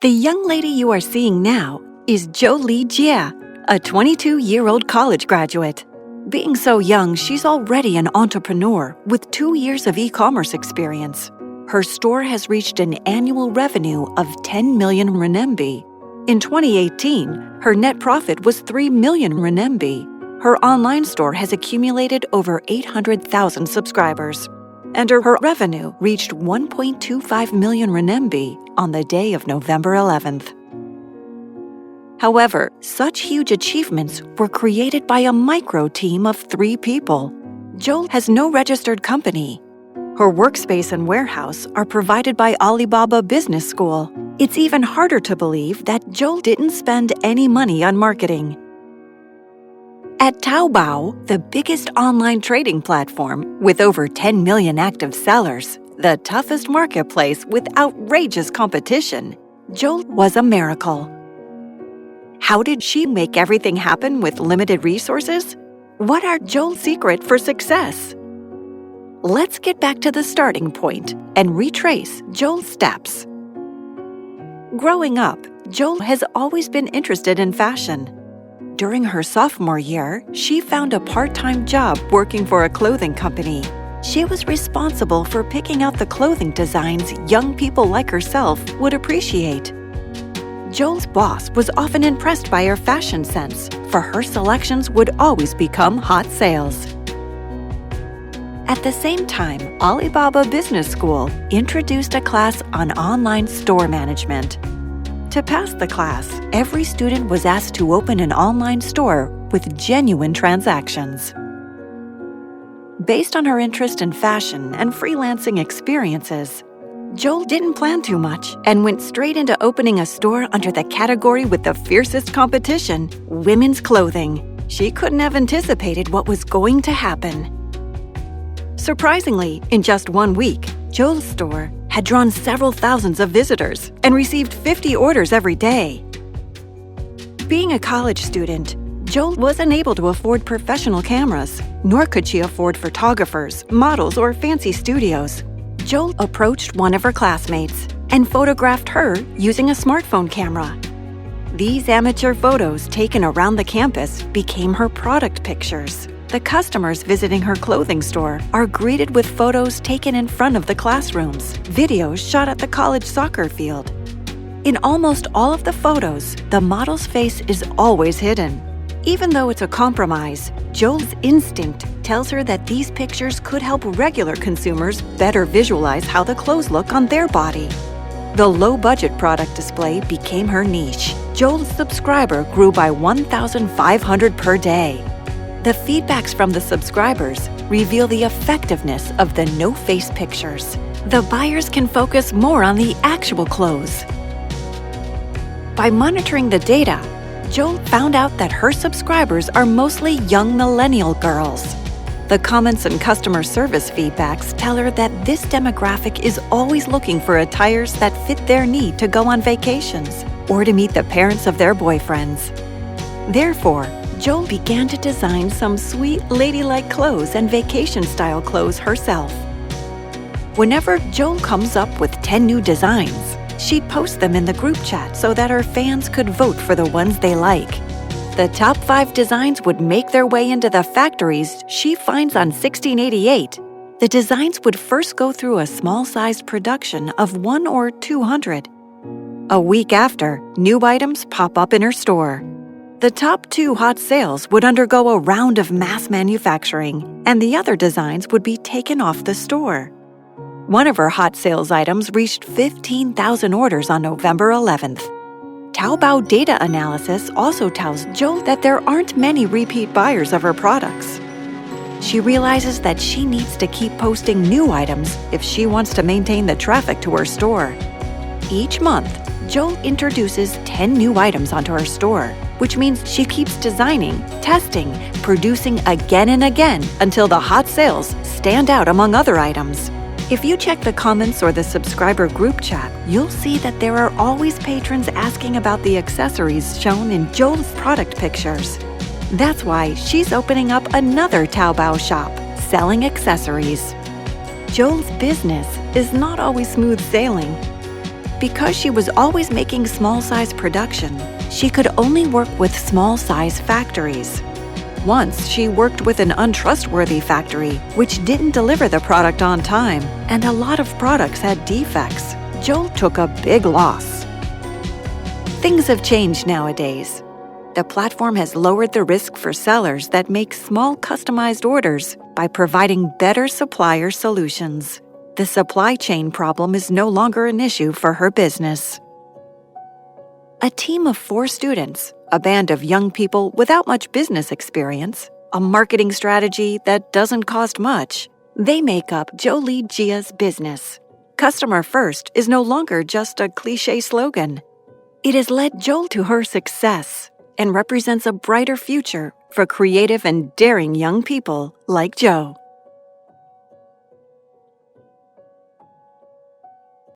The young lady you are seeing now is Jolie Jie, a 22-year-old college graduate. Being so young, she's already an entrepreneur with 2 years of e-commerce experience. Her store has reached an annual revenue of 10 million renminbi. In 2018, her net profit was 3 million renminbi. Her online store has accumulated over 800,000 subscribers, and her revenue reached 1.25 million renminbi on the day of November 11th. However, such huge achievements were created by a micro team of 3 people. Jolie has no registered company. Her workspace and warehouse are provided by Alibaba Business School. It's even harder to believe that Jolie didn't spend any money on marketing. At Taobao, the biggest online trading platform with over 10 million active sellers, the toughest marketplace with outrageous competition, Jolie was a miracle. How did she make everything happen with limited resources? What are Jolie's secrets for success? Let's get back to the starting point and retrace Jolie's steps. Growing up, Jolie has always been interested in fashion. During her sophomore year, she found a part-time job working for a clothing company. She was responsible for picking out the clothing designs young people like herself would appreciate. Jolie's boss was often impressed by her fashion sense, for her selections would always become hot sales. At the same time, Alibaba Business School introduced a class on online store management. To pass the class, every student was asked to open an online store with genuine transactions. Based on her interest in fashion and freelancing experiences, Jolie didn't plan too much and went straight into opening a store under the category with the fiercest competition, women's clothing. She couldn't have anticipated what was going to happen. Surprisingly, in just 1 week, Jolie's store had drawn several thousands of visitors and received 50 orders every day. Being a college student, Jolie wasn't able to afford professional cameras, nor could she afford photographers, models, or fancy studios. Jolie approached one of her classmates and photographed her using a smartphone camera. These amateur photos taken around the campus became her product pictures. The customers visiting her clothing store are greeted with photos taken in front of the classrooms, videos shot at the college soccer field. In almost all of the photos, the model's face is always hidden. Even though it's a compromise, Jolie's instinct tells her that these pictures could help regular consumers better visualize how the clothes look on their body. The low-budget product display became her niche. Jolie's subscriber grew by 1,500 per day. The feedbacks from the subscribers reveal the effectiveness of the no-face pictures. The buyers can focus more on the actual clothes. By monitoring the data, Jolie found out that her subscribers are mostly young millennial girls. The comments and customer service feedbacks tell her that this demographic is always looking for attires that fit their need to go on vacations or to meet the parents of their boyfriends. Therefore, Jolie began to design some sweet ladylike clothes and vacation-style clothes herself. Whenever Jolie comes up with 10 new designs, she'd post them in the group chat so that her fans could vote for the ones they like. The top 5 designs would make their way into the factories she finds on 1688. The designs would first go through a small-sized production of 1 or 200. A week after, new items pop up in her store. The top 2 hot sales would undergo a round of mass manufacturing, and the other designs would be taken off the store. One of her hot sales items reached 15,000 orders on November 11th. Taobao data analysis also tells Jolie that there aren't many repeat buyers of her products. She realizes that she needs to keep posting new items if she wants to maintain the traffic to her store. Each month, Jolie introduces 10 new items onto her store, which means she keeps designing, testing, producing again and again until the hot sales stand out among other items. If you check the comments or the subscriber group chat, you'll see that there are always patrons asking about the accessories shown in Jolie's product pictures. That's why she's opening up another Taobao shop, selling accessories. Jolie's business is not always smooth sailing. because she was always making small-size production, she could only work with small-size factories. Once, she worked with an untrustworthy factory, which didn't deliver the product on time, and a lot of products had defects. Joel took a big loss. Things have changed nowadays. The platform has lowered the risk for sellers that make small customized orders by providing better supplier solutions. The supply chain problem is no longer an issue for her business. A team of 4 students, a band of young people without much business experience, a marketing strategy that doesn't cost much, they make up Jolie Gia's business. Customer first is no longer just a cliché slogan. It has led Joel to her success and represents a brighter future for creative and daring young people like Jo.